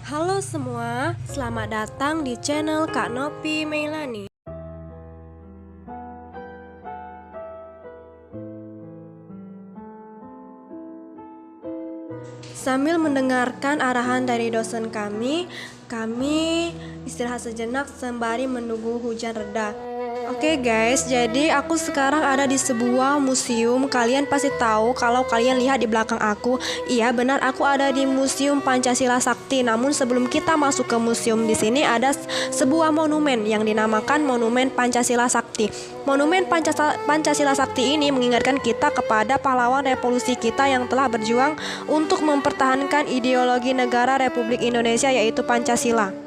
Halo semua, selamat datang di channel Kak Nopi Meilani. Sambil mendengarkan arahan dari dosen kami istirahat sejenak sembari menunggu hujan reda. Oke guys, jadi aku sekarang ada di sebuah museum. Kalian pasti tahu kalau kalian lihat di belakang aku. Iya benar, aku ada di Museum Pancasila Sakti. Namun sebelum kita masuk ke museum, di sini ada sebuah monumen yang dinamakan Monumen Pancasila Sakti. Monumen Pancasila Sakti ini mengingatkan kita kepada pahlawan revolusi kita yang telah berjuang untuk mempertahankan ideologi negara Republik Indonesia, yaitu Pancasila.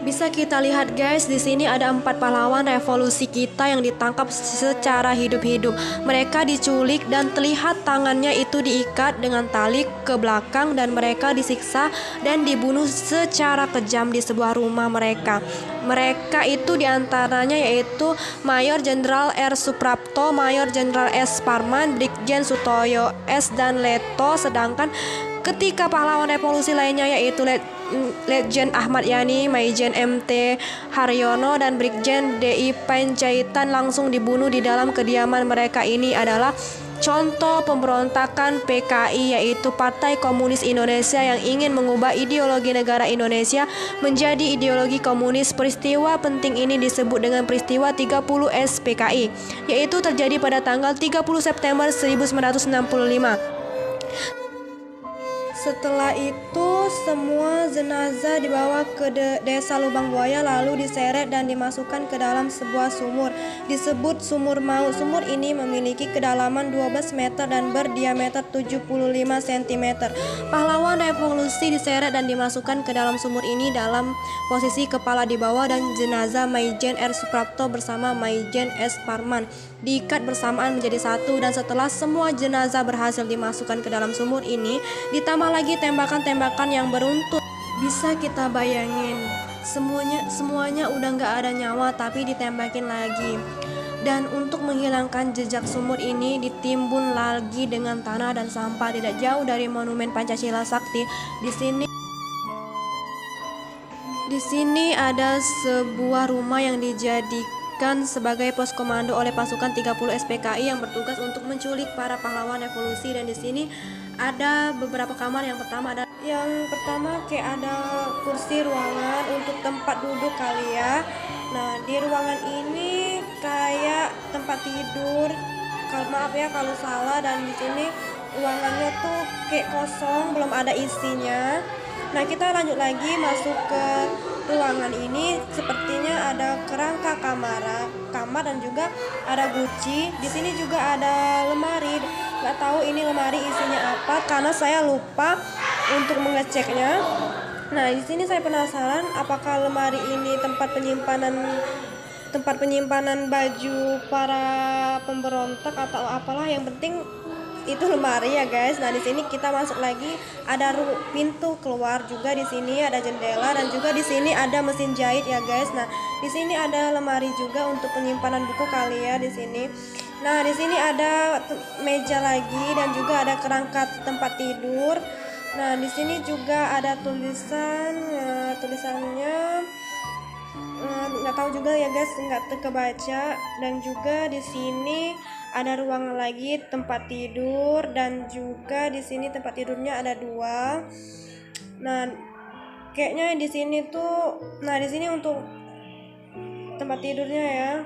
Bisa kita lihat guys, di sini ada 4 pahlawan revolusi kita yang ditangkap secara hidup-hidup. Mereka diculik dan terlihat tangannya itu diikat dengan tali ke belakang dan mereka disiksa dan dibunuh secara kejam di sebuah rumah mereka. Mereka itu diantaranya yaitu Mayor Jenderal R. Suprapto, Mayor Jenderal S. Parman, Brigjen Sutoyo S. dan Leto. Sedangkan ketika pahlawan revolusi lainnya yaitu Letjen Ahmad Yani, Maijen MT Haryono, dan Brigjen DI Panjaitan langsung dibunuh di dalam kediaman mereka. Ini adalah contoh pemberontakan PKI, yaitu Partai Komunis Indonesia, yang ingin mengubah ideologi negara Indonesia menjadi ideologi komunis. Peristiwa penting ini disebut dengan peristiwa 30 SPKI, yaitu terjadi pada tanggal 30 September 1965. Setelah itu semua jenazah dibawa ke desa Lubang Buaya lalu diseret dan dimasukkan ke dalam sebuah sumur disebut sumur maut. Sumur ini memiliki kedalaman 12 meter dan berdiameter 75 cm. Pahlawan revolusi diseret dan dimasukkan ke dalam sumur ini dalam posisi kepala di bawah dan jenazah Maijen R. Suprapto bersama Maijen S. Parman diikat bersamaan menjadi satu. Dan setelah semua jenazah berhasil dimasukkan ke dalam sumur ini, ditambah lagi tembakan-tembakan yang beruntun. Bisa kita bayangin, semuanya udah gak ada nyawa tapi ditembakin lagi. Dan untuk menghilangkan jejak sumur ini ditimbun lagi dengan tanah dan sampah tidak jauh dari Monumen Pancasila Sakti. Di sini ada sebuah rumah yang dijadikan sebagai pos komando oleh pasukan 30 SPKI yang bertugas untuk menculik para pahlawan revolusi. Dan di sini ada beberapa kamar. Yang pertama kayak ada kursi ruangan untuk tempat duduk kali ya. Nah, di ruangan ini kayak tempat tidur. Maaf ya kalau salah. Dan di sini ruangannya tuh kayak kosong, belum ada isinya. Nah, kita lanjut lagi masuk ke ruangan ini. Sepertinya ada kerangka kamar dan juga ada guci. Di sini juga ada lemari. Nggak tahu ini lemari isinya apa karena saya lupa untuk mengeceknya. Nah, di sini saya penasaran apakah lemari ini tempat penyimpanan baju para pemberontak atau apalah, yang penting itu lemari ya guys. Nah, di sini kita masuk lagi, ada pintu keluar juga, di sini ada jendela dan juga di sini ada mesin jahit ya guys. Nah, di sini ada lemari juga untuk penyimpanan buku kali ya di sini. Nah, di sini ada meja lagi dan juga ada kerangka tempat tidur. Nah, di sini juga ada tulisannya nggak tahu juga ya guys, nggak kebaca. Dan juga di sini ada ruangan lagi tempat tidur dan juga di sini tempat tidurnya ada 2. Nah, kayaknya di sini untuk tempat tidurnya ya.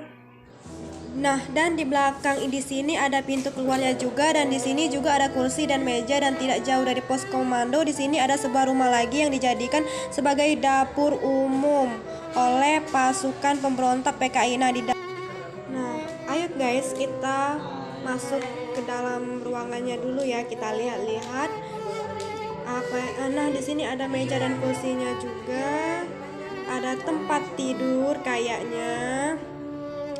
Nah, dan di belakang di sini ada pintu keluarnya juga, dan di sini juga ada kursi dan meja. Dan tidak jauh dari pos komando di sini ada sebuah rumah lagi yang dijadikan sebagai dapur umum oleh pasukan pemberontak PKI. Nah, ayo guys, kita masuk ke dalam ruangannya dulu ya. Kita lihat-lihat Nah, di sini ada meja dan kursinya juga. Ada tempat tidur kayaknya.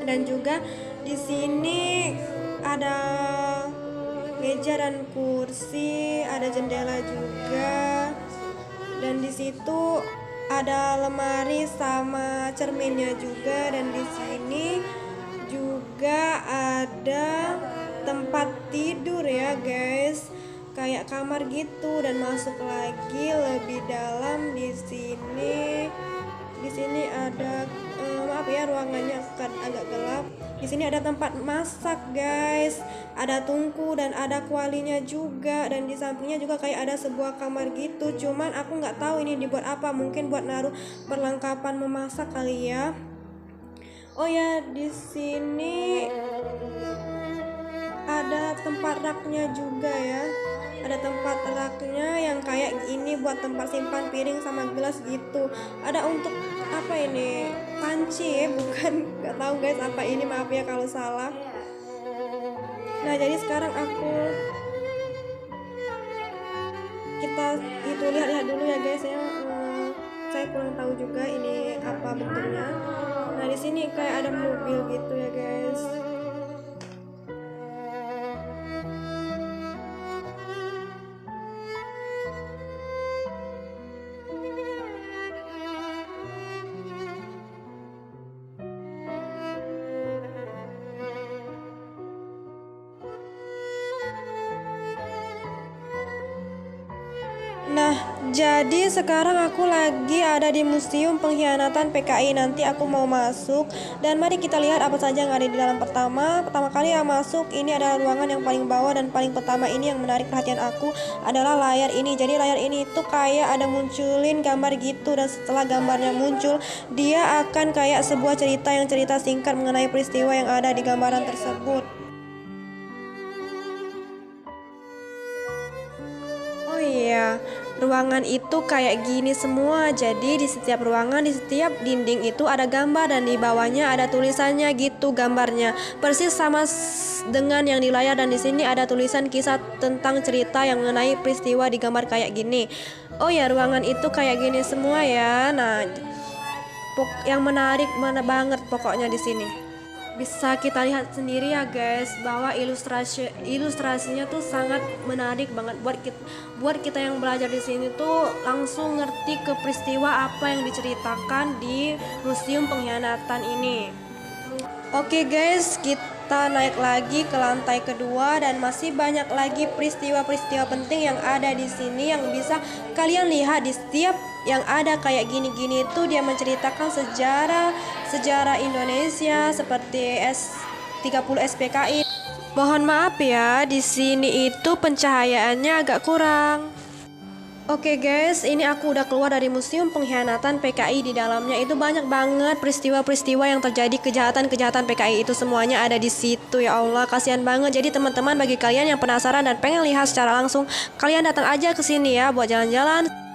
Dan juga di sini ada meja dan kursi, ada jendela juga. Dan di situ ada lemari sama cerminnya juga. Dan di sini juga ada tempat tidur ya guys. kayak kamar gitu, dan masuk lagi lebih dalam di sini. Di sini ada maaf ya, ruangannya agak gelap. Di sini ada tempat masak, guys. Ada tungku dan ada kualinya juga, dan di sampingnya juga kayak ada sebuah kamar gitu. Cuman aku nggak tahu ini dibuat apa. Mungkin buat naruh perlengkapan memasak kali ya. Oh ya, di sini ada tempat raknya juga ya. Ada tempat raknya yang kayak ini buat tempat simpan piring sama gelas gitu. Ada untuk apa ini? Panci, bukan, nggak tahu guys apa ini, maaf ya kalau salah. Nah, jadi sekarang kita itu lihat-lihat dulu ya guys ya. Saya kurang tahu juga ini apa bentuknya. Nah, di sini kayak ada mobil gitu ya guys. Nah, jadi sekarang aku lagi ada di Museum Pengkhianatan PKI. Nanti aku mau masuk, dan mari kita lihat apa saja yang ada di dalam. Pertama kali yang masuk ini adalah ruangan yang paling bawah, dan paling pertama ini yang menarik perhatian aku adalah layar ini. Jadi layar ini itu kayak ada munculin gambar gitu, dan setelah gambarnya muncul, dia akan kayak sebuah cerita singkat mengenai peristiwa yang ada di gambaran tersebut. Oh iya, ruangan itu kayak gini semua. Jadi di setiap ruangan, di setiap dinding itu ada gambar, dan di bawahnya ada tulisannya gitu gambarnya. Persis sama dengan yang di layar, dan di sini ada tulisan kisah tentang cerita yang mengenai peristiwa di gambar kayak gini. Oh ya, ruangan itu kayak gini semua ya. Nah, yang menarik mana banget pokoknya di sini. Bisa kita lihat sendiri ya guys, bahwa ilustrasinya tuh sangat menarik banget buat kita yang belajar di sini tuh langsung ngerti ke peristiwa apa yang diceritakan di Museum Pengkhianatan ini. Oke guys, kita naik lagi ke lantai kedua, dan masih banyak lagi peristiwa-peristiwa penting yang ada di sini yang bisa kalian lihat. Di setiap yang ada kayak gini-gini tuh dia menceritakan sejarah Indonesia seperti S30 SPKI. Mohon maaf ya, di sini itu pencahayaannya agak kurang. Oke guys, ini aku udah keluar dari Museum Pengkhianatan PKI. Di dalamnya itu banyak banget peristiwa-peristiwa yang terjadi, kejahatan-kejahatan PKI itu semuanya ada di situ. Ya Allah, kasihan banget. Jadi teman-teman, bagi kalian yang penasaran dan pengen lihat secara langsung, kalian datang aja ke sini ya buat jalan-jalan.